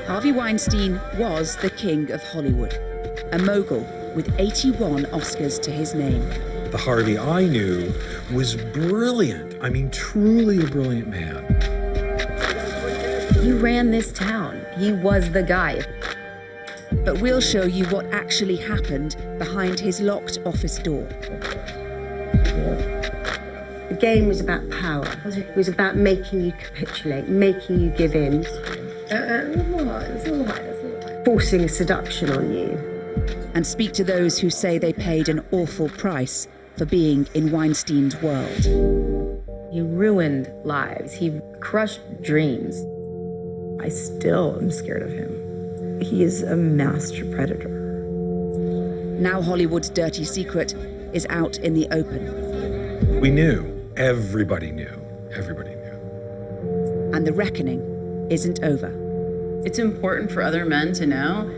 Harvey Weinstein was the king of Hollywood, a mogul with 81 Oscars to his name. The Harvey I knew was brilliant. I mean, truly a brilliant man. He ran this town. He was the guy. But we'll show you what actually happened behind his locked office door. The game was about power. It was about making you capitulate, making you give in. Forcing seduction on you. And speak to those who say they paid an awful price for being in Weinstein's world. He ruined lives. He crushed dreams. I still am scared of him. He is a master predator. Now Hollywood's dirty secret is out in the open. We knew. Everybody knew. Everybody knew. And the reckoning isn't over. It's important for other men to know,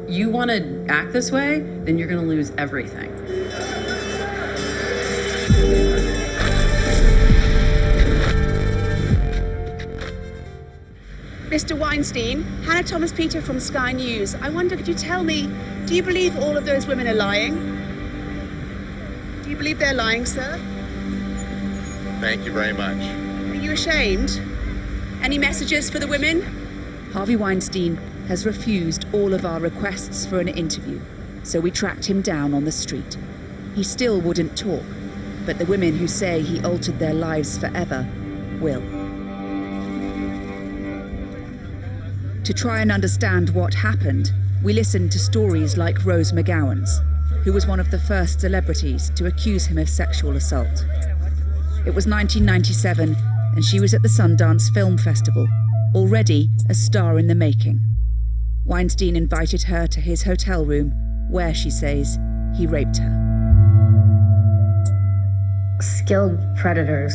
you want to act this way, then you're going to lose everything. Mr. Weinstein, Hannah Thomas Peter from Sky News. I wonder, could you tell me, do you believe all of those women are lying? Do you believe they're lying, sir? Thank you very much. Are you ashamed? Any messages for the women? Harvey Weinstein has refused all of our requests for an interview, so we tracked him down on the street. He still wouldn't talk, but the women who say he altered their lives forever will. To try and understand what happened, we listened to stories like Rose McGowan's, who was one of the first celebrities to accuse him of sexual assault. It was 1997, and she was at the Sundance Film Festival, already a star in the making. Weinstein invited her to his hotel room, where, she says, he raped her. Skilled predators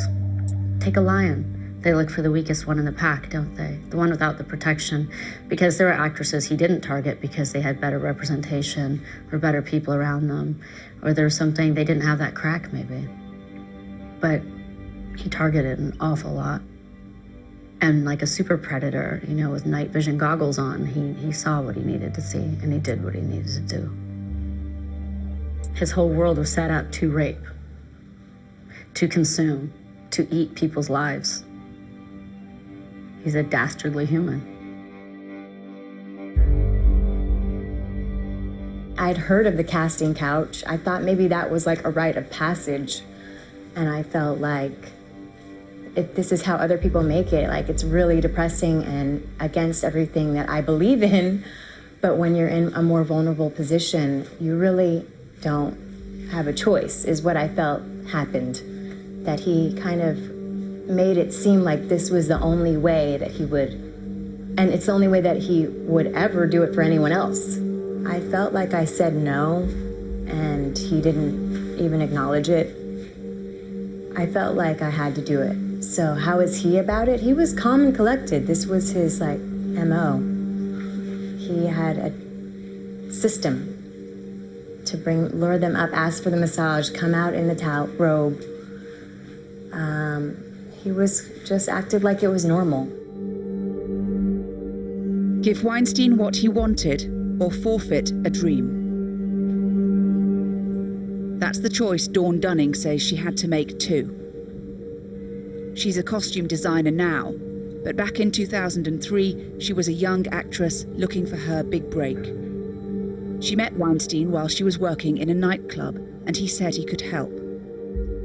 take a lion. They look for the weakest one in the pack, don't they? The one without the protection. Because there were actresses he didn't target because they had better representation or better people around them. Or there was something, they didn't have that crack, maybe. But he targeted an awful lot. And like a super predator, you know, with night vision goggles on, he saw what he needed to see, and he did what he needed to do. His whole world was set up to rape, to consume, to eat people's lives. He's a dastardly human. I'd heard of the casting couch. I thought maybe that was like a rite of passage. And I felt like, if this is how other people make it, like it's really depressing and against everything that I believe in. But when you're in a more vulnerable position, you really don't have a choice, is what I felt happened. That he kind of made it seem like this was the only way that he would, and it's the only way that he would ever do it for anyone else. I felt like I said no, and he didn't even acknowledge it. I felt like I had to do it. So how is he about it? He was calm and collected. This was his like MO. He had a system to lure them up, ask for the massage, come out in the towel robe. He was just acted like it was normal. Give Weinstein what he wanted or forfeit a dream. That's the choice Dawn Dunning says she had to make too. She's a costume designer now, but back in 2003, she was a young actress looking for her big break. She met Weinstein while she was working in a nightclub, and he said he could help.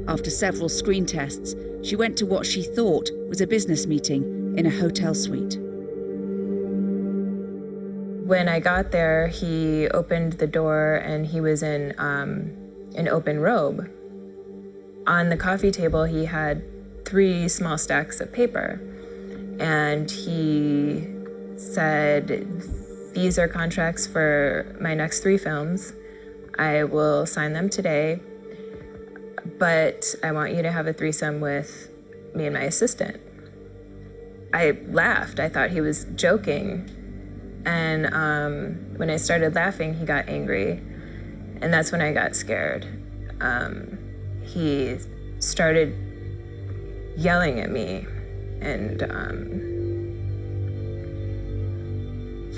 After several screen tests, she went to what she thought was a business meeting in a hotel suite. When I got there, he opened the door and he was in an open robe. On the coffee table, he had 3 small stacks of paper. And he said, "These are contracts for my next 3 films. I will sign them today, but I want you to have a threesome with me and my assistant." I laughed. I thought he was joking. And when I started laughing, he got angry. And that's when I got scared. He started yelling at me. And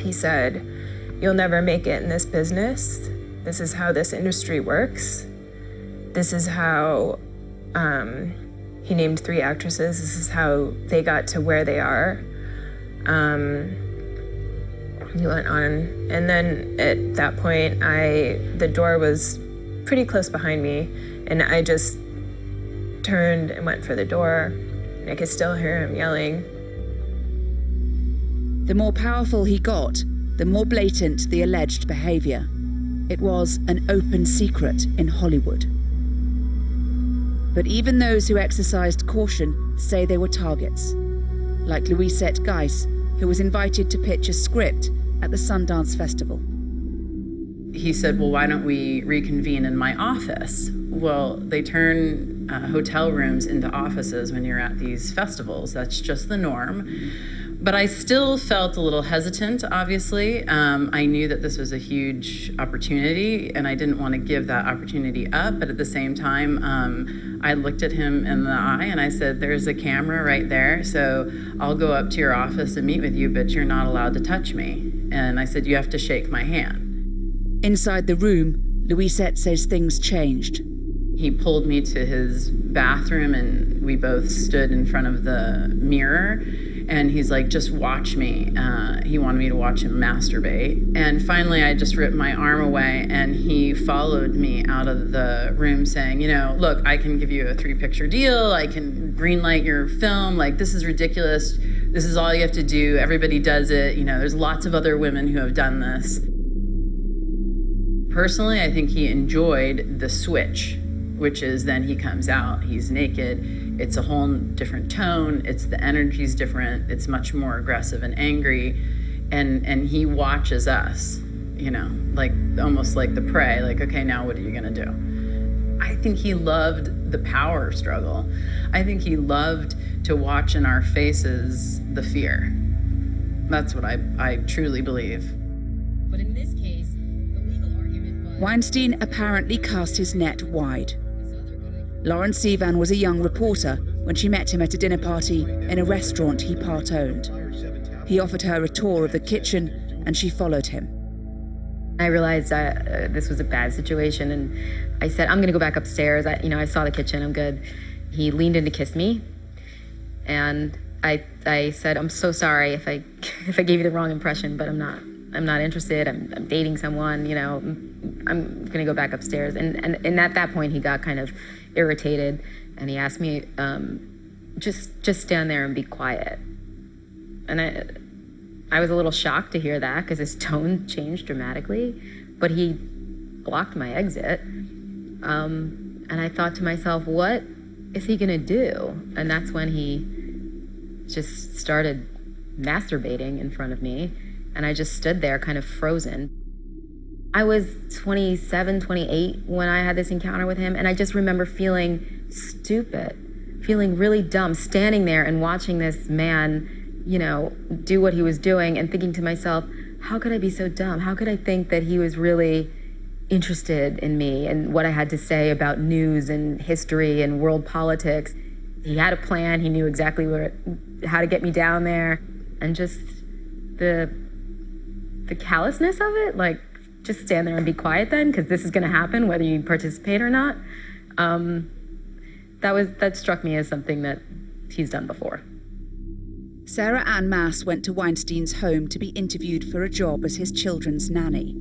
He said, "You'll never make it in this business. This is how this industry works. This is how," he named 3 actresses. "This is how they got to where they are." He went on, and then at that point, the door was pretty close behind me, and I just turned and went for the door. I could still hear him yelling. The more powerful he got, the more blatant the alleged behavior. It was an open secret in Hollywood. But even those who exercised caution say they were targets, like Louisette Geiss, who was invited to pitch a script at the Sundance Festival. He said, "Well, why don't we reconvene in my office?" Well, they turn hotel rooms into offices when you're at these festivals. That's just the norm. But I still felt a little hesitant, obviously. I knew that this was a huge opportunity, and I didn't want to give that opportunity up. But at the same time, I looked at him in the eye and I said, "There's a camera right there, so I'll go up to your office and meet with you, but you're not allowed to touch me." And I said, "You have to shake my hand." Inside the room, Louisette says things changed. He pulled me to his bathroom and we both stood in front of the mirror. And he's like, "Just watch me." He wanted me to watch him masturbate. And finally, I just ripped my arm away and he followed me out of the room saying, "Look, I can give you a 3-picture deal. I can greenlight your film. Like, this is ridiculous. This is all you have to do. Everybody does it. There's lots of other women who have done this." Personally, I think he enjoyed the switch, which is then he comes out, he's naked. It's a whole different tone. The energy's different. It's much more aggressive and angry. And he watches us, like almost like the prey, like, okay, now what are you gonna do? I think he loved the power struggle. I think he loved to watch in our faces the fear. That's what I truly believe. But in this case, the legal argument was... Weinstein apparently cast his net wide. Lauren Sivan was a young reporter when she met him at a dinner party in a restaurant he part-owned. He offered her a tour of the kitchen and she followed him. I realized that this was a bad situation and I said, "I'm gonna go back upstairs. I saw the kitchen, I'm good." He leaned in to kiss me and I said, "I'm so sorry if I gave you the wrong impression, but I'm not interested. I'm dating someone, I'm gonna go back upstairs." And at that point he got kind of irritated and he asked me, just stand there and be quiet. And I was a little shocked to hear that because his tone changed dramatically, but he blocked my exit. And I thought to myself, what is he gonna do? And that's when he just started masturbating in front of me. And I just stood there kind of frozen. I was 27, 28 when I had this encounter with him. And I just remember feeling stupid, feeling really dumb, standing there and watching this man, do what he was doing and thinking to myself, how could I be so dumb? How could I think that he was really interested in me and what I had to say about news and history and world politics? He had a plan. He knew exactly how to get me down there. And just the callousness of it, like, just stand there and be quiet then, because this is going to happen whether you participate or not. That struck me as something that he's done before. Sarah Ann Mass went to Weinstein's home to be interviewed for a job as his children's nanny.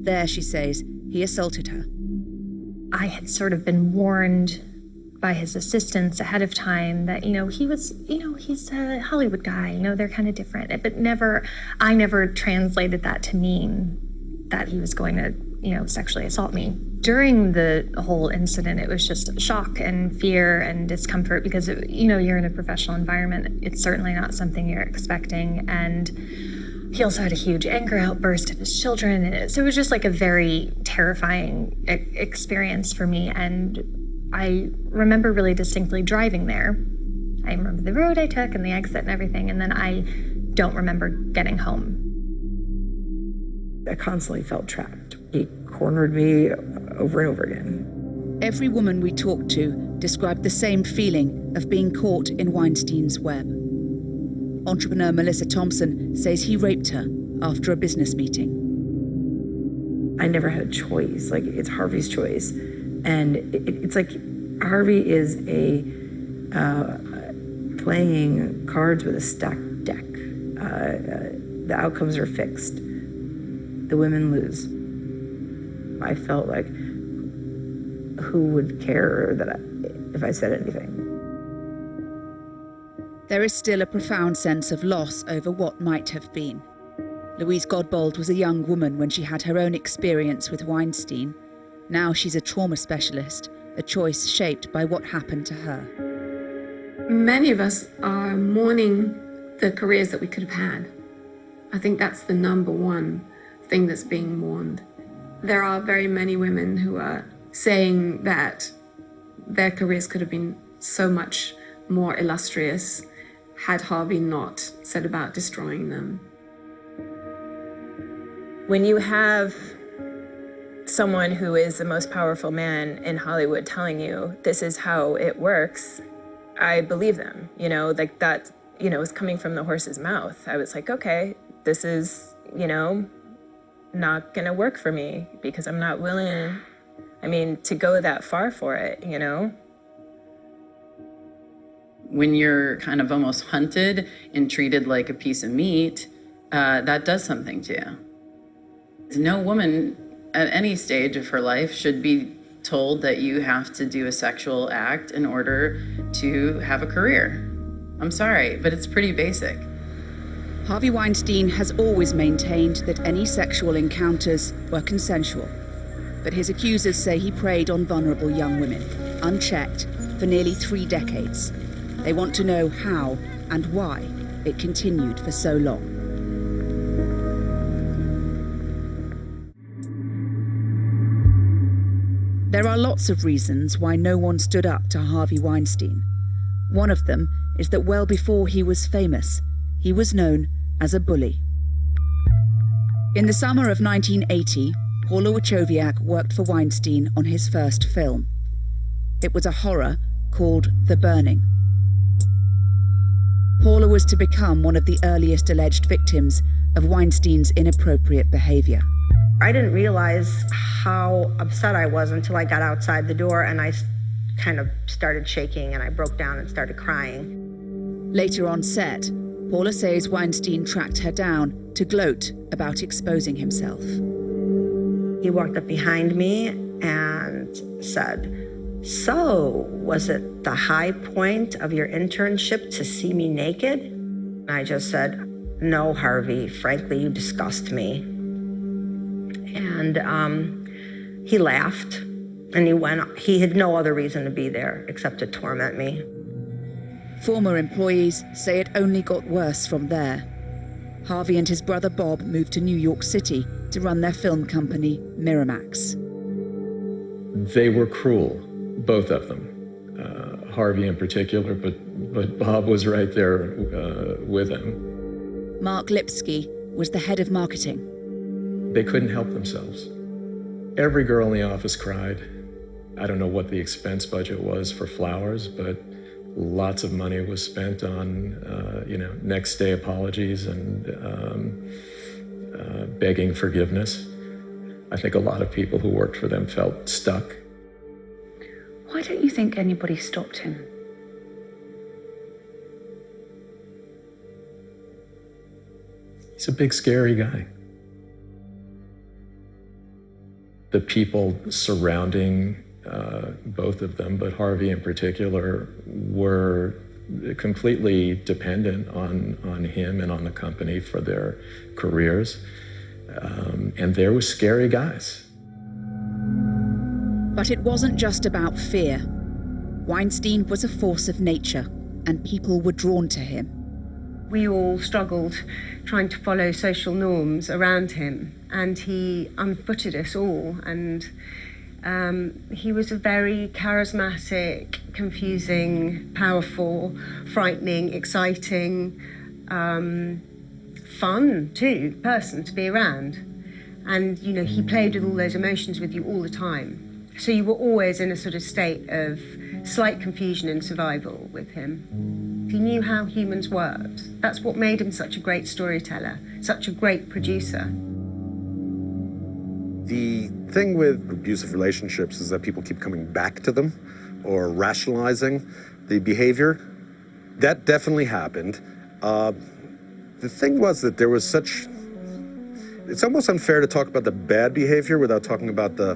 There, she says, he assaulted her. I had sort of been warned by his assistants ahead of time that, he's a Hollywood guy, they're kind of different. But I never translated that to mean that he was going to, sexually assault me. During the whole incident, it was just shock and fear and discomfort because, you're in a professional environment. It's certainly not something you're expecting. And he also had a huge anger outburst of his children. So it was just like a very terrifying experience for me. And I remember really distinctly driving there. I remember the road I took and the exit and everything. And then I don't remember getting home. I constantly felt trapped. He cornered me over and over again. Every woman we talked to described the same feeling of being caught in Weinstein's web. Entrepreneur Melissa Thompson says he raped her after a business meeting. I never had a choice. Like, it's Harvey's choice. And it's like Harvey is playing cards with a stacked deck. The outcomes are fixed. The women lose. I felt like, who would care if I said anything? There is still a profound sense of loss over what might have been. Louise Godbold was a young woman when she had her own experience with Weinstein. Now she's a trauma specialist, a choice shaped by what happened to her. Many of us are mourning the careers that we could have had. I think that's the number one thing that's being mourned. There are very many women who are saying that their careers could have been so much more illustrious had Harvey not set about destroying them. When you have someone who is the most powerful man in Hollywood telling you this is how it works, I believe them, like that, was coming from the horse's mouth. I was like, okay, this is, not gonna work for me because I'm not willing, to go that far for it, When you're kind of almost hunted and treated like a piece of meat, that does something to you. No woman at any stage of her life should be told that you have to do a sexual act in order to have a career. I'm sorry, but it's pretty basic. Harvey Weinstein has always maintained that any sexual encounters were consensual. But his accusers say he preyed on vulnerable young women, unchecked, for nearly 3 decades. They want to know how and why it continued for so long. There are lots of reasons why no one stood up to Harvey Weinstein. One of them is that well before he was famous, he was known as a bully. In the summer of 1980, Paula Wojciak worked for Weinstein on his first film. It was a horror called The Burning. Paula was to become one of the earliest alleged victims of Weinstein's inappropriate behavior. I didn't realize how upset I was until I got outside the door and I kind of started shaking and I broke down and started crying. Later on set, Paula says Weinstein tracked her down to gloat about exposing himself. He walked up behind me and said, "So, was it the high point of your internship to see me naked?" And I just said, "No, Harvey, frankly, you disgust me." And he laughed and he went. He had no other reason to be there except to torment me. Former employees say it only got worse from there. Harvey and his brother Bob moved to New York City to run their film company, Miramax. They were cruel, both of them. Harvey in particular, but Bob was right there with him. Mark Lipsky was the head of marketing. They couldn't help themselves. Every girl in the office cried. I don't know what the expense budget was for flowers, but lots of money was spent on, next day apologies and begging forgiveness. I think a lot of people who worked for them felt stuck. Why don't you think anybody stopped him? He's a big, scary guy. The people surrounding both of them, but Harvey in particular, were completely dependent on him and on the company for their careers. And they were scary guys. But it wasn't just about fear. Weinstein was a force of nature, and people were drawn to him. We all struggled trying to follow social norms around him, and he unfooted us all. And he was a very charismatic, confusing, powerful, frightening, exciting, fun too, person to be around. And, he played with all those emotions with you all the time. So you were always in a sort of state of slight confusion and survival with him. He knew how humans worked. That's what made him such a great storyteller, such a great producer. The thing with abusive relationships is that people keep coming back to them or rationalizing the behavior. That definitely happened. The thing was that there was such... It's almost unfair to talk about the bad behavior without talking about the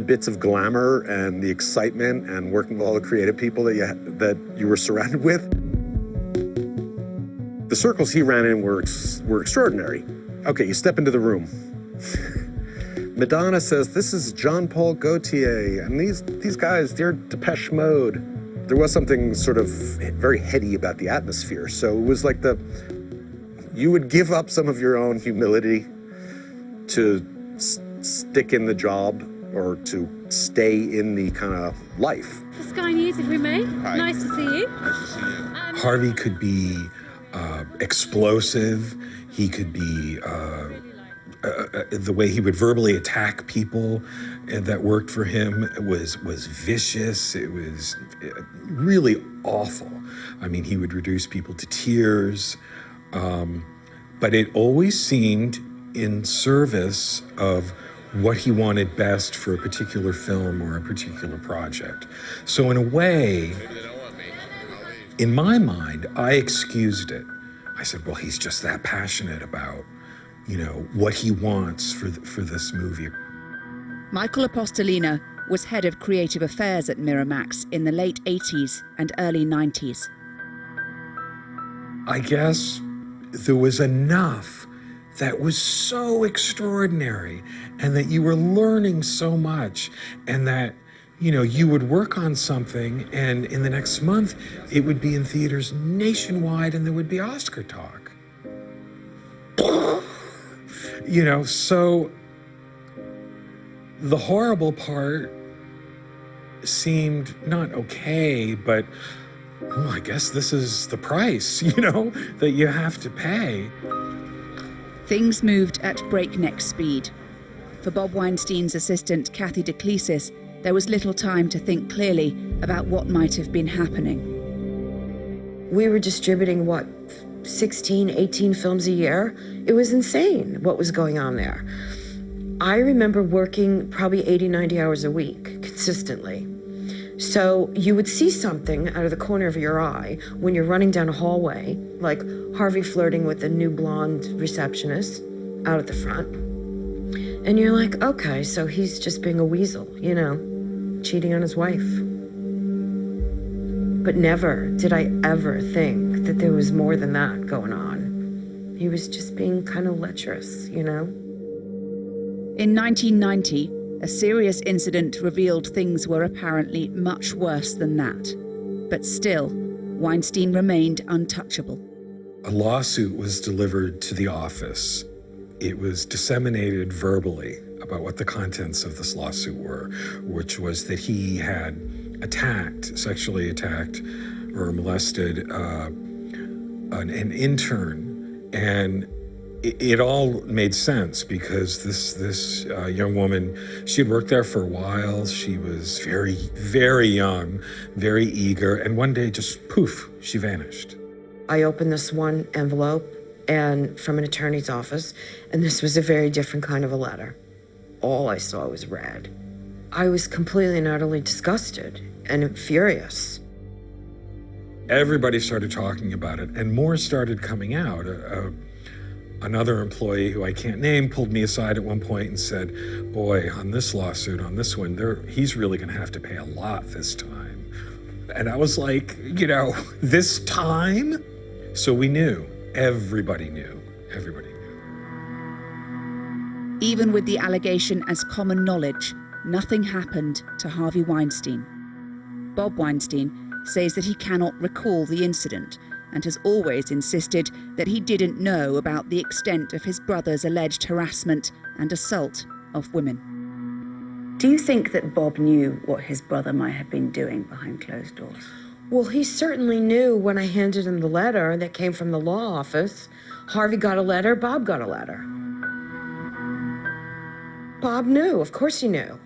bits of glamour and the excitement and working with all the creative people that you were surrounded with. The circles he ran in were extraordinary. Okay, you step into the room. Madonna says, this is Jean-Paul Gaultier, and these guys, they're Depeche Mode. There was something sort of very heady about the atmosphere, so it was like you would give up some of your own humility to stick in the job or to stay in the kind of life. For Sky News, if we may. Hi. Nice to see you. Nice to see you. Harvey could be explosive. He could be the way he would verbally attack people that worked for him was vicious. It was really awful. I mean, he would reduce people to tears, but it always seemed in service of what he wanted best for a particular film or a particular project. So in a way, in my mind, I excused it. I said, well, he's just that passionate about, what he wants for this movie. Michael Apostolina was head of creative affairs at Miramax in the late 80s and early 90s. I guess there was enough that was so extraordinary and that you were learning so much and that, you would work on something and in the next month it would be in theaters nationwide and there would be Oscar talk. So the horrible part seemed not okay, but I guess this is the price, that you have to pay. Things moved at breakneck speed. For Bob Weinstein's assistant, Kathy DeClesis, there was little time to think clearly about what might have been happening. We were distributing, 16, 18 films a year? It was insane what was going on there. I remember working probably 80, 90 hours a week, consistently. So you would see something out of the corner of your eye when you're running down a hallway, like Harvey flirting with a new blonde receptionist out at the front. And you're like, okay, so he's just being a weasel, cheating on his wife. But never did I ever think that there was more than that going on. He was just being kind of lecherous, In 1990, a serious incident revealed things were apparently much worse than that. But still, Weinstein remained untouchable. A lawsuit was delivered to the office. It was disseminated verbally about what the contents of this lawsuit were, which was that he had sexually attacked or molested an intern. And it all made sense because this young woman, she had worked there for a while. She was very, very young, very eager, and one day just poof, she vanished. I opened this one envelope and from an attorney's office, and this was a very different kind of a letter. All I saw was red. I was completely and utterly disgusted and furious. Everybody started talking about it, and more started coming out. Another employee who I can't name pulled me aside at one point and said, boy, on this lawsuit, on this one, he's really gonna have to pay a lot this time. And I was like, this time? So we knew, everybody knew. Even with the allegation as common knowledge, nothing happened to Harvey Weinstein. Bob Weinstein says that he cannot recall the incident and has always insisted that he didn't know about the extent of his brother's alleged harassment and assault of women. Do you think that Bob knew what his brother might have been doing behind closed doors? Well, he certainly knew when I handed him the letter that came from the law office. Harvey got a letter, Bob got a letter. Bob knew, of course he knew.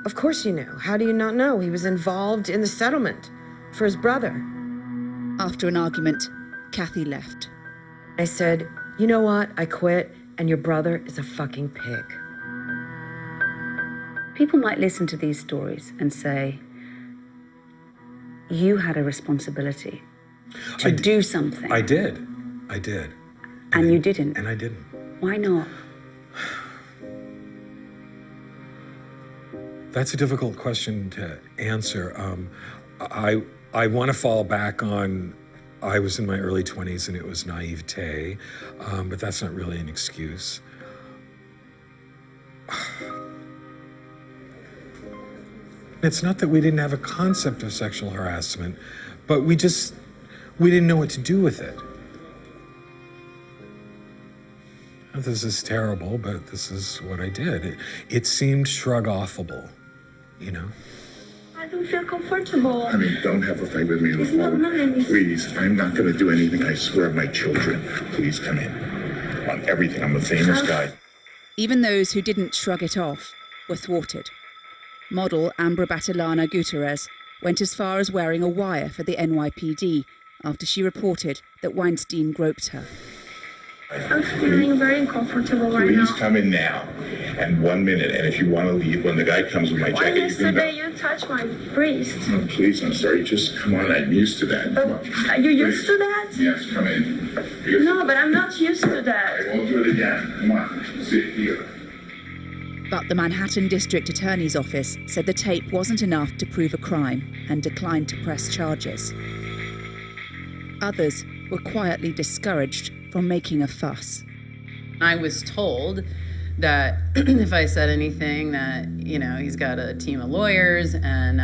Of course he knew. How do you not know? He was involved in the settlement for his brother. After an argument, Kathy left. I said, you know what? I quit, and your brother is a fucking pig. People might listen to these stories and say, you had a responsibility to do something. I did. And you didn't. And I didn't. Why not? That's a difficult question to answer. I want to fall back on, I was in my early 20s and it was naivete, but that's not really an excuse. It's not that we didn't have a concept of sexual harassment, but we didn't know what to do with it. This is terrible, but this is what I did. It seemed shrug-offable, you know? I don't feel comfortable. Honey, don't have a fight with me on the phone. Please, I'm not going to do anything. I swear, my children. Please come in. On everything. I'm a famous guy. Even those who didn't shrug it off were thwarted. Model Ambra Batilana Gutierrez went as far as wearing a wire for the NYPD after she reported that Weinstein groped her. I'm feeling very uncomfortable right now. Please come in now. And 1 minute. And if you want to leave, when the guy comes with my jacket, you can go. Yesterday you touched my wrist. Oh, please, I'm sorry. Just come on. I'm used to that. Come on. Are you used to that? Yes, come in. No, but I'm not used to that. I won't do it again. Come on. Sit here. But the Manhattan District Attorney's Office said the tape wasn't enough to prove a crime and declined to press charges. Others were quietly discouraged from making a fuss. I was told that if I said anything that, you know, he's got a team of lawyers and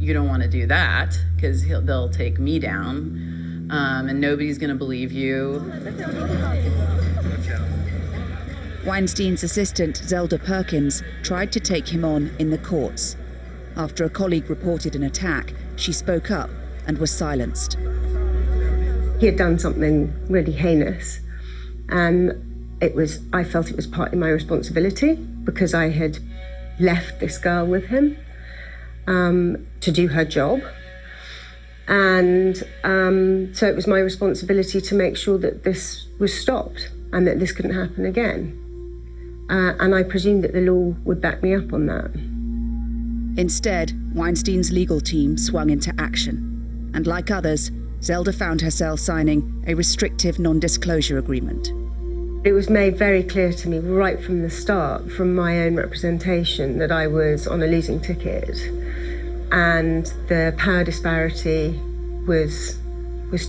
you don't want to do that because they'll take me down and nobody's going to believe you. Weinstein's assistant, Zelda Perkins, tried to take him on in the courts. After a colleague reported an attack, she spoke up and was silenced. He had done something really heinous, and I felt it was partly my responsibility because I had left this girl with him to do her job. And so it was my responsibility to make sure that this was stopped and that this couldn't happen again. And I presumed that the law would back me up on that. Instead, Weinstein's legal team swung into action. And like others, Zelda found herself signing a restrictive non-disclosure agreement. It was made very clear to me right from the start, from my own representation, that I was on a losing ticket. And the power disparity was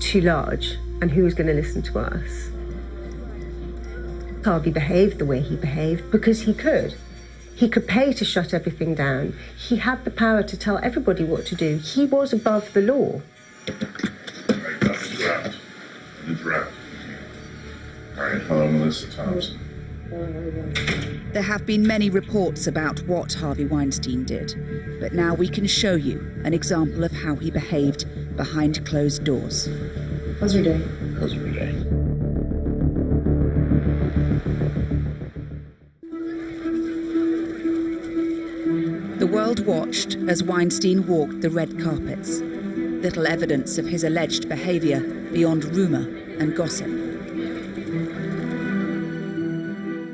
too large, and who was going to listen to us? Harvey behaved the way he behaved because he could. He could pay to shut everything down. He had the power to tell everybody what to do. He was above the law. Interrupt. All right, hello, Melissa Thompson. There have been many reports about what Harvey Weinstein did, but now we can show you an example of how he behaved behind closed doors. How's your day? How's your day? The world watched as Weinstein walked the red carpets. Little evidence of his alleged behavior beyond rumor and gossip.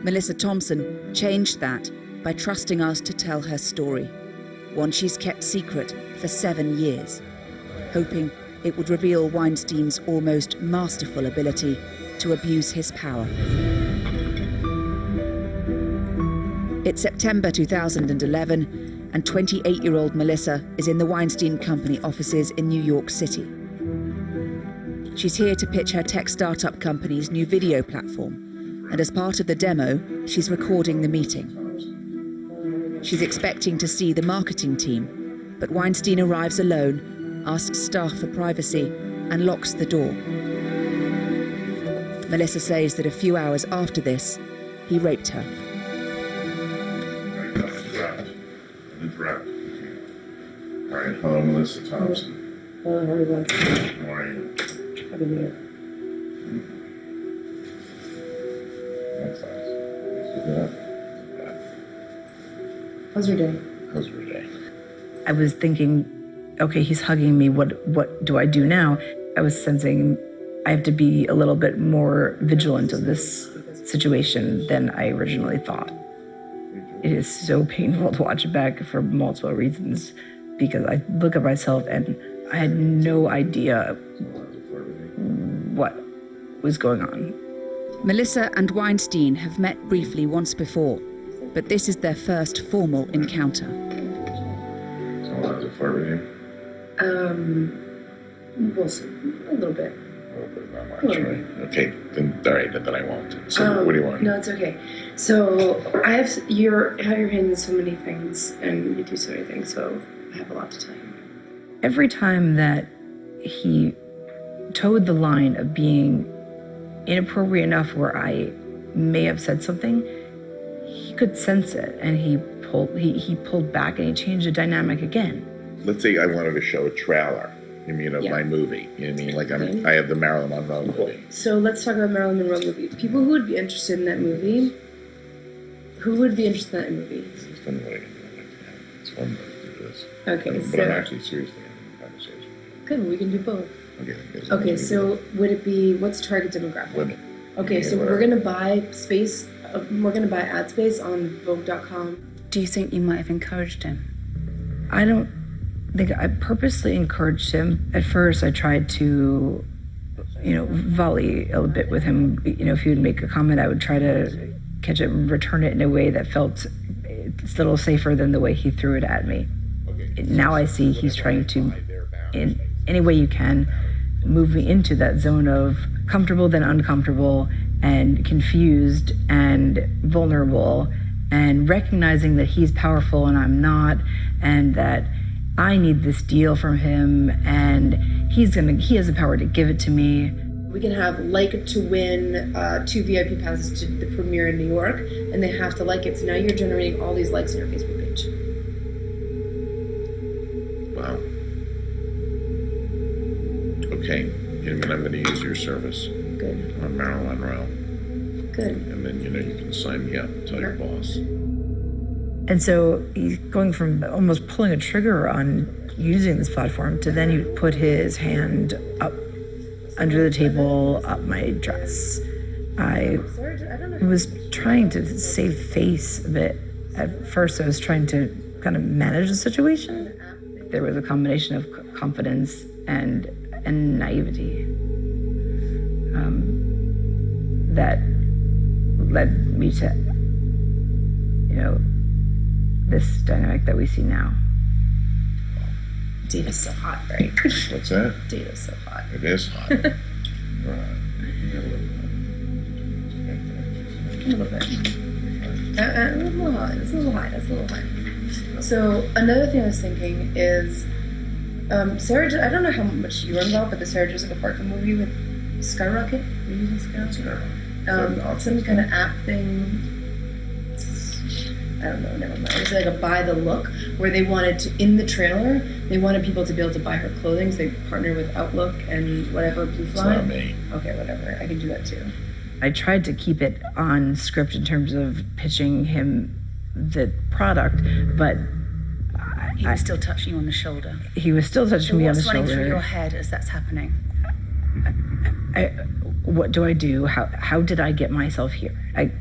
Melissa Thompson changed that by trusting us to tell her story, one she's kept secret for 7 years, hoping it would reveal Weinstein's almost masterful ability to abuse his power. It's September 2011, and 28-year-old Melissa is in the Weinstein Company offices in New York City. She's here to pitch her tech startup company's new video platform, and as part of the demo, she's recording the meeting. She's expecting to see the marketing team, but Weinstein arrives alone, asks staff for privacy, and locks the door. Melissa says that a few hours after this, he raped her. Interrupt. All right, hello, Melissa Thompson. Hello, how are you? How are you? Happy New Year. That's nice. How's your day? How's your day? I was thinking, okay, he's hugging me. What do I do now? I was sensing I have to be a little bit more vigilant of this situation than I originally thought. It is so painful to watch it back for multiple reasons, because I look at myself and I had no idea what was going on. Melissa and Weinstein have met briefly once before, but this is their first formal encounter. So how's it flirt with you? Well, a little bit. A little bit, not much, right? Okay, then all right, then I won't. So what do you want? No, it's okay. So I have have your hand in so many things, and you do so many things, so I have a lot to tell you. Every time that he towed the line of being inappropriate enough where I may have said something, he could sense it, and he pulled back and he changed the dynamic again. Let's say I wanted to show a trailer, you mean, of my movie. You know what I mean? Like I have the Marilyn Monroe movie. So let's talk about Marilyn Monroe movie. People who would be interested in that movie, who would be interested in that movie? It's fun what I can do. It's fun to do this. Okay, But I'm actually seriously having a conversation. Good, we can do both. Okay. Okay, so would it be, what's the target demographic? Women. Okay, so we're going to buy space, we're going to buy ad space on Vogue.com. Do you think you might have encouraged him? I don't think I purposely encouraged him. At first, I tried to, volley a bit with him. If he would make a comment, I would try to catch it and return it in a way that felt a little safer than the way he threw it at me. Now I see he's trying to, in any way you can, move me into that zone of comfortable then uncomfortable and confused and vulnerable, and recognizing that he's powerful and I'm not, and that I need this deal from him, and he has the power to give it to me. We can have like to win 2 VIP passes to the premiere in New York, and they have to like it. So now you're generating all these likes on your Facebook page. Wow. Okay, I'm going to use your service. Good. On Marilyn Monroe. Good. And then, you can sign me up, tell your boss. And so he's going from almost pulling a trigger on using this platform to then he put his hand up under the table, up my dress. I was trying to save face a bit. At first, I was trying to kind of manage the situation. There was a combination of confidence and naivety that led me to, this dynamic that we see now. Data's so hot, right? What's that? Data's so hot. It is hot. A little bit. It's a little high. That's a little high. So another thing I was thinking is, Sarah. I don't know how much you were involved, but the Sarah Jessica Parker movie with Skyrocket. Were you using Skyrocket? Some kind of app thing. I don't know, never mind. It was like a buy the look, where they wanted to, in the trailer, they wanted people to be able to buy her clothing, so they partnered with Outlook and whatever, Blue Fly. It's not me. Okay, whatever. I can do that too. I tried to keep it on script in terms of pitching him the product, but he was still touching you on the shoulder. He was still touching me on the shoulder. What's running through your head as that's happening? What do I do? How did I get myself here? I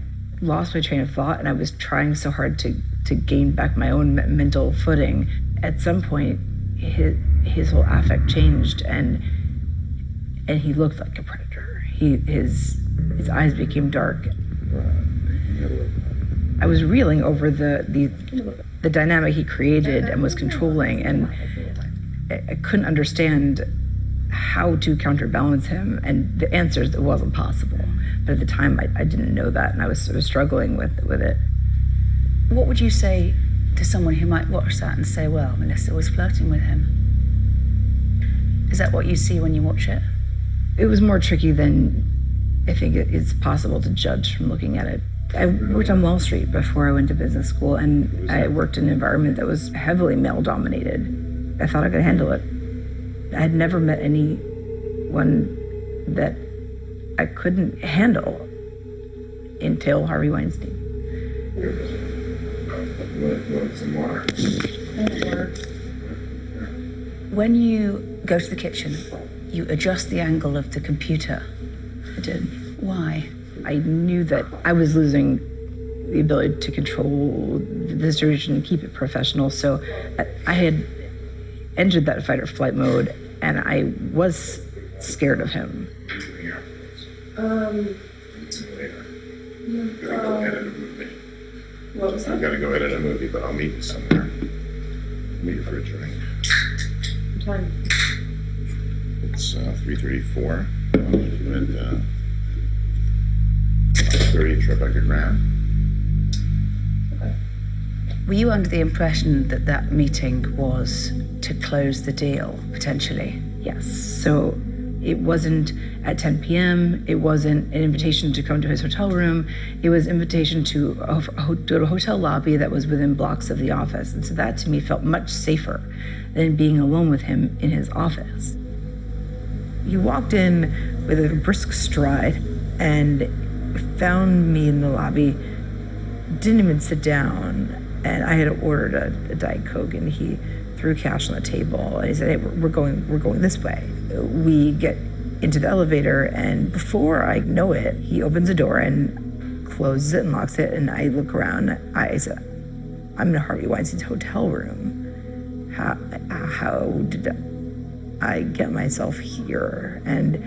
lost my train of thought, and I was trying so hard to gain back my own mental footing. At some point, his whole affect changed, and he looked like a predator. His eyes became dark. I was reeling over the dynamic he created and was controlling, and I couldn't understand how to counterbalance him, and the answer is it wasn't possible. But at the time, I didn't know that, and I was sort of struggling with it. What would you say to someone who might watch that and say, well, Melissa was flirting with him? Is that what you see when you watch it? It was more tricky than I think it's possible to judge from looking at it. I worked on Wall Street before I went to business school, and I worked in an environment that was heavily male-dominated. I thought I could handle it. I had never met anyone that I couldn't handle until Harvey Weinstein. Some water. When you go to the kitchen you adjust the angle of the computer. I did. Why? I knew that I was losing the ability to control the situation and keep it professional. So I had entered that fight or flight mode, and I was scared of him. What was that? I've got to go edit a movie, but I'll meet you somewhere. Meet you for a drink. What time? It's 3:34. At 30 Tribeca Grand. Were you under the impression that that meeting was to close the deal, potentially? Yes. So it wasn't at 10 p.m. It wasn't an invitation to come to his hotel room. It was an invitation to go to a hotel lobby that was within blocks of the office. And so that to me felt much safer than being alone with him in his office. He walked in with a brisk stride and found me in the lobby, didn't even sit down. And I had ordered a Diet Coke, and he threw cash on the table. And he said, "Hey, we're going this way." We get into the elevator, and before I know it, he opens the door and closes it and locks it. And I look around. I said, "I'm in Harvey Weinstein's hotel room. How did I get myself here?" And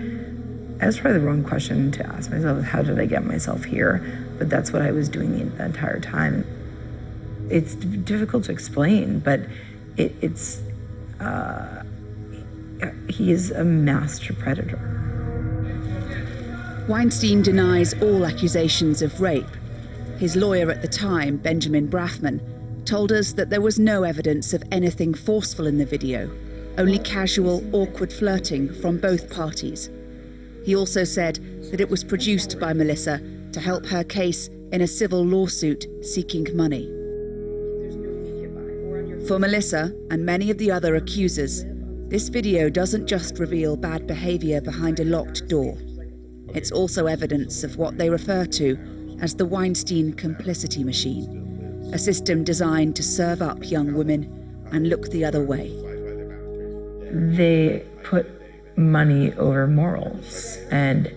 that's probably the wrong question to ask myself: how did I get myself here? But that's what I was doing the entire time. It's difficult to explain, but he is a master predator. Weinstein denies all accusations of rape. His lawyer at the time, Benjamin Brafman, told us that there was no evidence of anything forceful in the video, only casual, awkward flirting from both parties. He also said that it was produced by Melissa to help her case in a civil lawsuit seeking money. For Melissa and many of the other accusers, this video doesn't just reveal bad behavior behind a locked door. It's also evidence of what they refer to as the Weinstein complicity machine, a system designed to serve up young women and look the other way. They put money over morals, and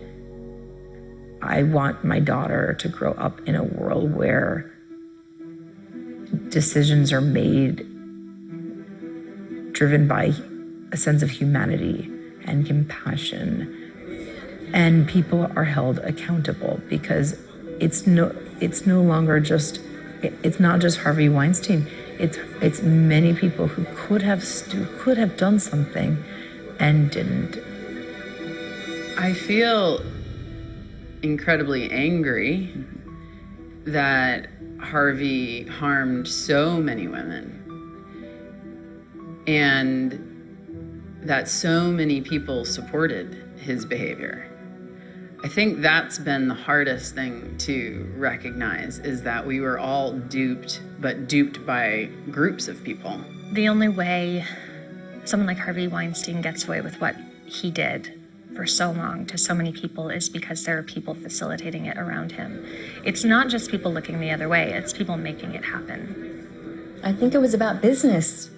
I want my daughter to grow up in a world where decisions are made driven by a sense of humanity and compassion, and people are held accountable, because it's no longer just, it's not just Harvey Weinstein. It's many people who could have done something and didn't. I feel incredibly angry that Harvey harmed so many women, and that so many people supported his behavior. I think that's been the hardest thing to recognize, is that we were all duped, but duped by groups of people. The only way someone like Harvey Weinstein gets away with what he did for so long to so many people is because there are people facilitating it around him. It's not just people looking the other way, it's people making it happen. I think it was about business.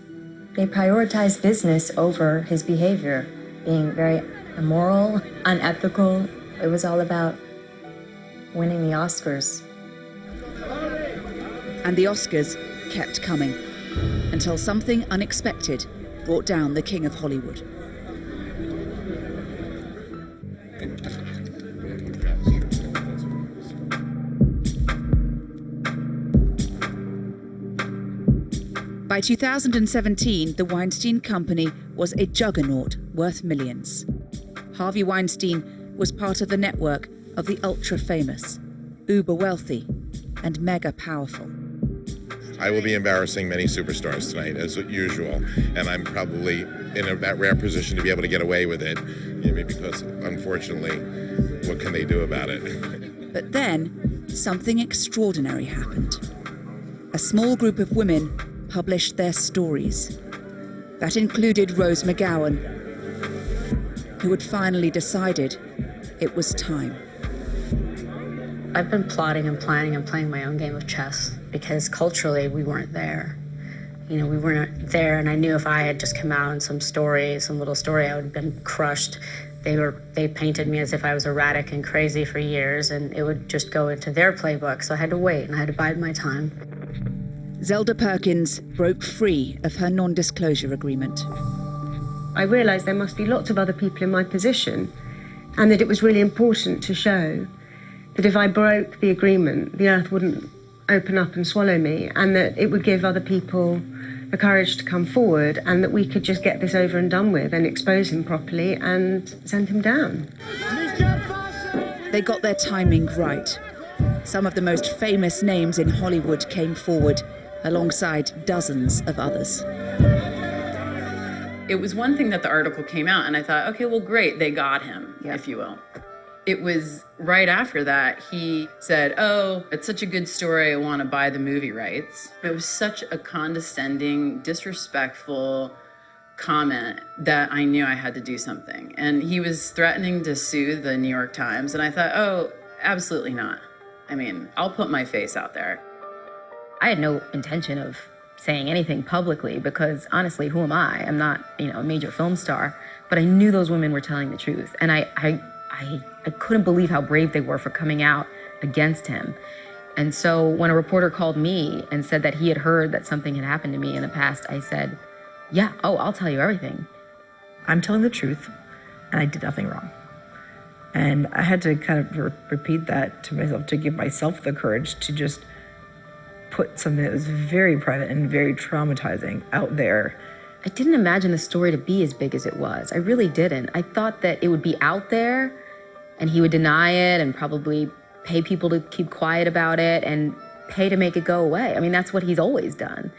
They prioritized business over his behavior, being very immoral, unethical. It was all about winning the Oscars. And the Oscars kept coming, until something unexpected brought down the king of Hollywood. By 2017, the Weinstein Company was a juggernaut worth millions. Harvey Weinstein was part of the network of the ultra-famous, uber-wealthy, and mega-powerful. I will be embarrassing many superstars tonight, as usual, and I'm probably in that rare position to be able to get away with it, because, unfortunately, what can they do about it? But then, something extraordinary happened. A small group of women published their stories. That included Rose McGowan, who had finally decided it was time. I've been plotting and planning and playing my own game of chess because culturally we weren't there. You know, we weren't there, and I knew if I had just come out in some little story, I would have been crushed. They painted me as if I was erratic and crazy for years, and it would just go into their playbook. So I had to wait, and I had to bide my time. Zelda Perkins broke free of her non-disclosure agreement. I realised there must be lots of other people in my position, and that it was really important to show that if I broke the agreement, the earth wouldn't open up and swallow me, and that it would give other people the courage to come forward, and that we could just get this over and done with and expose him properly and send him down. They got their timing right. Some of the most famous names in Hollywood came forward, alongside dozens of others. It was one thing that the article came out, and I thought, okay, well, great, they got him, if you will. It was right after that he said, oh, it's such a good story, I want to buy the movie rights. It was such a condescending, disrespectful comment that I knew I had to do something. And he was threatening to sue the New York Times, and I thought, oh, absolutely not. I mean, I'll put my face out there. I had no intention of saying anything publicly because, honestly, who am I? I'm not, a major film star. But I knew those women were telling the truth. And I couldn't believe how brave they were for coming out against him. And so when a reporter called me and said that he had heard that something had happened to me in the past, I said, yeah, I'll tell you everything. I'm telling the truth, and I did nothing wrong. And I had to kind of repeat that to myself, to give myself the courage to just put something that was very private and very traumatizing out there. I didn't imagine the story to be as big as it was. I really didn't. I thought that it would be out there and he would deny it and probably pay people to keep quiet about it and pay to make it go away. I mean, that's what he's always done.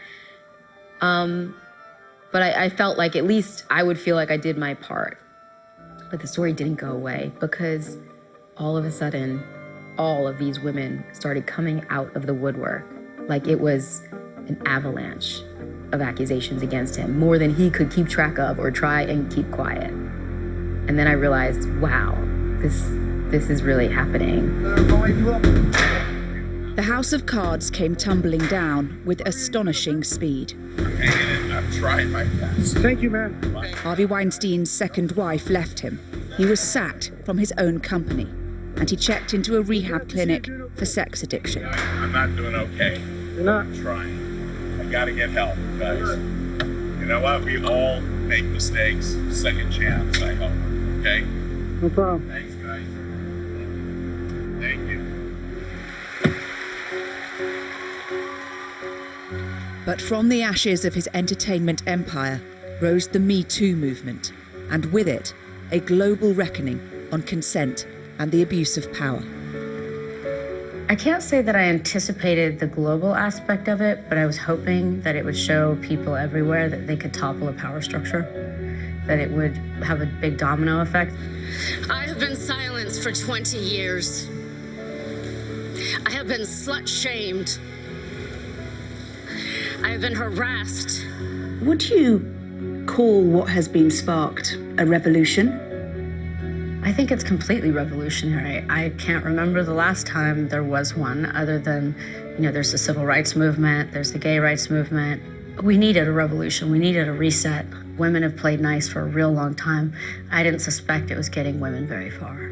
But I felt like at least I would feel like I did my part. But the story didn't go away because all of a sudden, all of these women started coming out of the woodwork like it was an avalanche of accusations against him, more than he could keep track of or try and keep quiet. And then I realized, wow, this is really happening. The house of cards came tumbling down with astonishing speed. I'm trying my best. Thank you, man. Harvey Weinstein's second wife left him. He was sacked from his own company, and he checked into a rehab clinic for sex addiction. I'm not doing okay. You're not? I'm trying. I gotta get help, guys. You know what? We all make mistakes. Second chance, I hope. Okay? No problem. Thanks, guys. Thank you. But from the ashes of his entertainment empire rose the Me Too movement, and with it, a global reckoning on consent and the abuse of power. I can't say that I anticipated the global aspect of it, but I was hoping that it would show people everywhere that they could topple a power structure, that it would have a big domino effect. I have been silenced for 20 years. I have been slut-shamed. I have been harassed. Would you call what has been sparked a revolution? I think it's completely revolutionary. I can't remember the last time there was one, other than, there's the civil rights movement, there's the gay rights movement. We needed a revolution, we needed a reset. Women have played nice for a real long time. I didn't suspect it was getting women very far.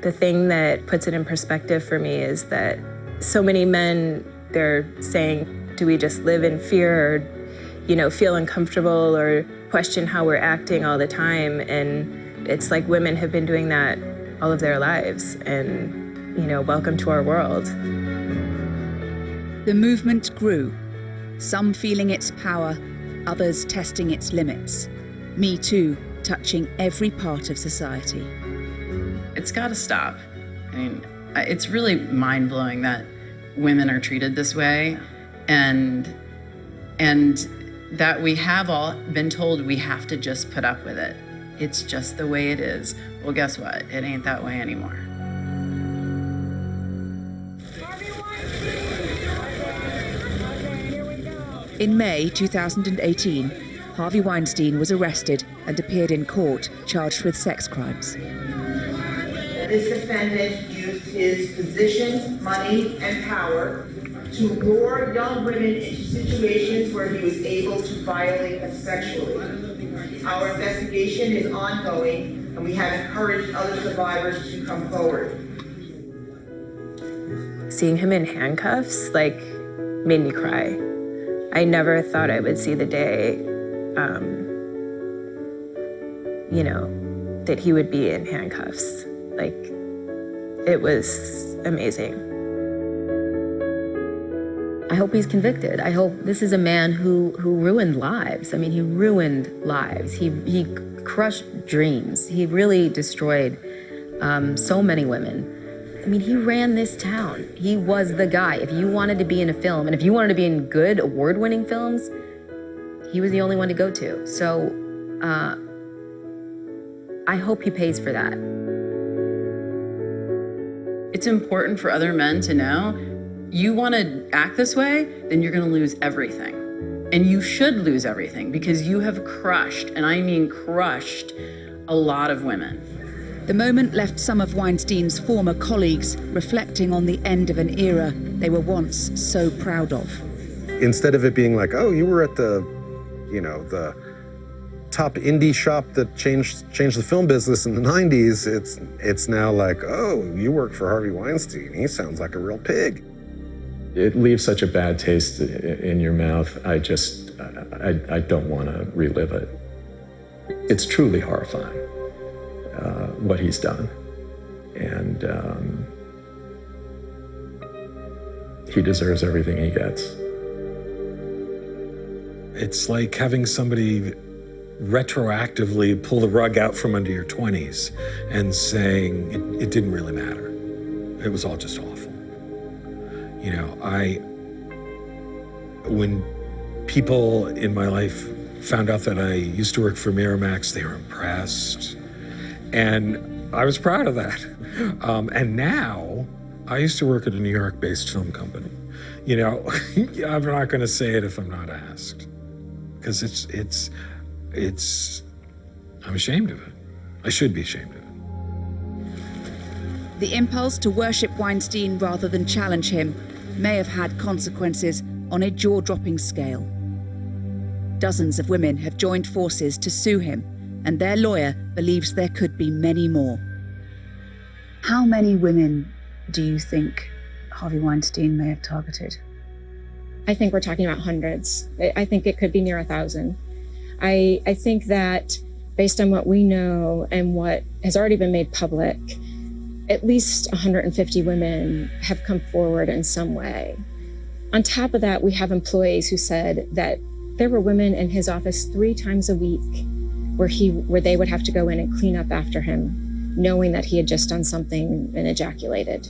The thing that puts it in perspective for me is that so many men, they're saying, do we just live in fear or, feel uncomfortable or question how we're acting all the time? And it's like women have been doing that all of their lives, and, welcome to our world. The movement grew, some feeling its power, others testing its limits. Me Too touching every part of society. It's got to stop. I mean, it's really mind-blowing that women are treated this way, and that we have all been told we have to just put up with it. It's just the way it is. Well, guess what? It ain't that way anymore. In May 2018, Harvey Weinstein was arrested and appeared in court charged with sex crimes. This defendant used his position, money, and power to lure young women into situations where he was able to violate them sexually. Our investigation is ongoing, and we have encouraged other survivors to come forward. Seeing him in handcuffs, made me cry. I never thought I would see the day, that he would be in handcuffs. It was amazing. I hope he's convicted. I hope this is a man who ruined lives. I mean, he ruined lives. He crushed dreams. He really destroyed so many women. I mean, he ran this town. He was the guy. If you wanted to be in a film, and if you wanted to be in good award-winning films, he was the only one to go to. So I hope he pays for that. It's important for other men to know, you want to act this way, then you're going to lose everything. And you should lose everything because you have crushed, and I mean crushed, a lot of women. The moment left some of Weinstein's former colleagues reflecting on the end of an era they were once so proud of. Instead of it being like, oh, you were at the top indie shop that changed the film business in the 90s, it's now like, oh, you work for Harvey Weinstein. He sounds like a real pig. It leaves such a bad taste in your mouth. I don't want to relive it. It's truly horrifying, what he's done. And he deserves everything he gets. It's like having somebody retroactively pull the rug out from under your 20s and saying it didn't really matter. It was all just awful. You know, when people in my life found out that I used to work for Miramax, they were impressed. And I was proud of that. And now, I used to work at a New York-based film company. You know, I'm not going to say it if I'm not asked. Because I'm ashamed of it. I should be ashamed of it. The impulse to worship Weinstein rather than challenge him may have had consequences on a jaw-dropping scale. Dozens of women have joined forces to sue him, and their lawyer believes there could be many more. How many women do you think Harvey Weinstein may have targeted? I think we're talking about hundreds. I think it could be near 1,000. I think that based on what we know and what has already been made public, at least 150 women have come forward in some way. On top of that, we have employees who said that there were women in his office 3 times a week where they would have to go in and clean up after him, knowing that he had just done something and ejaculated.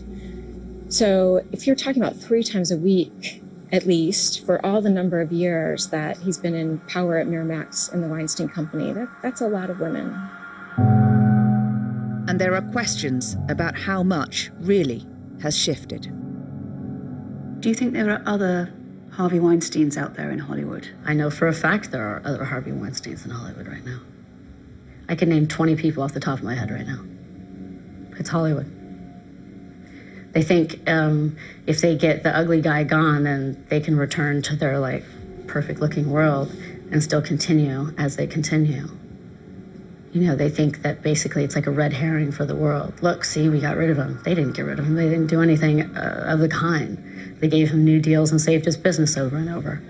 So if you're talking about 3 times a week, at least, for all the number of years that he's been in power at Miramax and the Weinstein Company, that's a lot of women. And there are questions about how much really has shifted. Do you think there are other Harvey Weinsteins out there in Hollywood? I know for a fact there are other Harvey Weinsteins in Hollywood right now. I can name 20 people off the top of my head right now. It's Hollywood. They think if they get the ugly guy gone, then they can return to their perfect looking world and still continue as they continue. You know, they think that basically it's like a red herring for the world. Look, see, we got rid of him. They didn't get rid of him. They didn't do anything of the kind. They gave him new deals and saved his business over and over.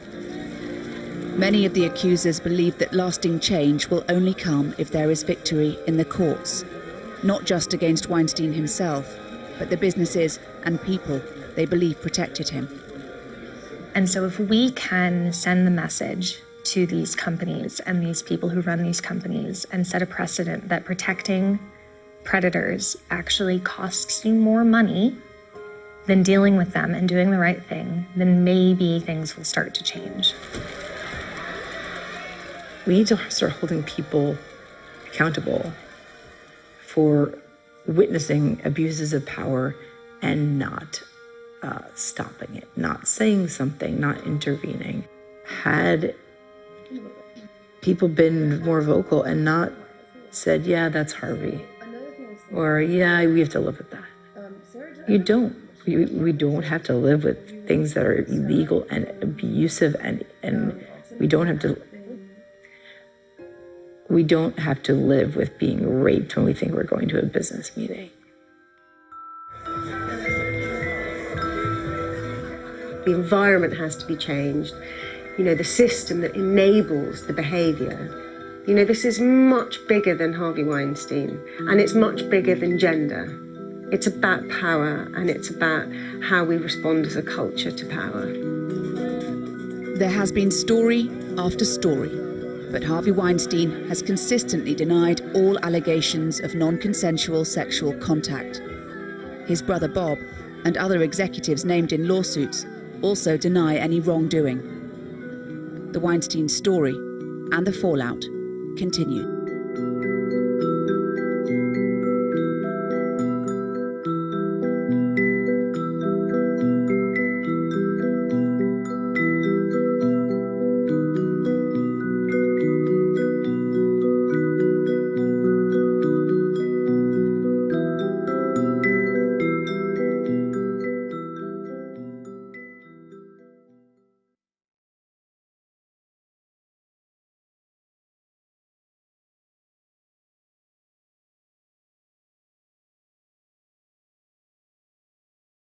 Many of the accusers believe that lasting change will only come if there is victory in the courts, not just against Weinstein himself, but the businesses and people they believe protected him. And so if we can send the message to these companies and these people who run these companies and set a precedent that protecting predators actually costs you more money than dealing with them and doing the right thing, then maybe things will start to change. We need to start holding people accountable for witnessing abuses of power and not stopping it, not saying something, not intervening. Had people been more vocal and not said, yeah, that's Harvey, or yeah, we have to live with that. You don't. We don't have to live with things that are illegal and abusive, and we don't have to live with being raped when we think we're going to a business meeting. The environment has to be changed. You know, the system that enables the behavior. You know, this is much bigger than Harvey Weinstein, and it's much bigger than gender. It's about power, and it's about how we respond as a culture to power. There has been story after story, but Harvey Weinstein has consistently denied all allegations of non-consensual sexual contact. His brother Bob and other executives named in lawsuits also deny any wrongdoing. The Weinstein story and the fallout continue.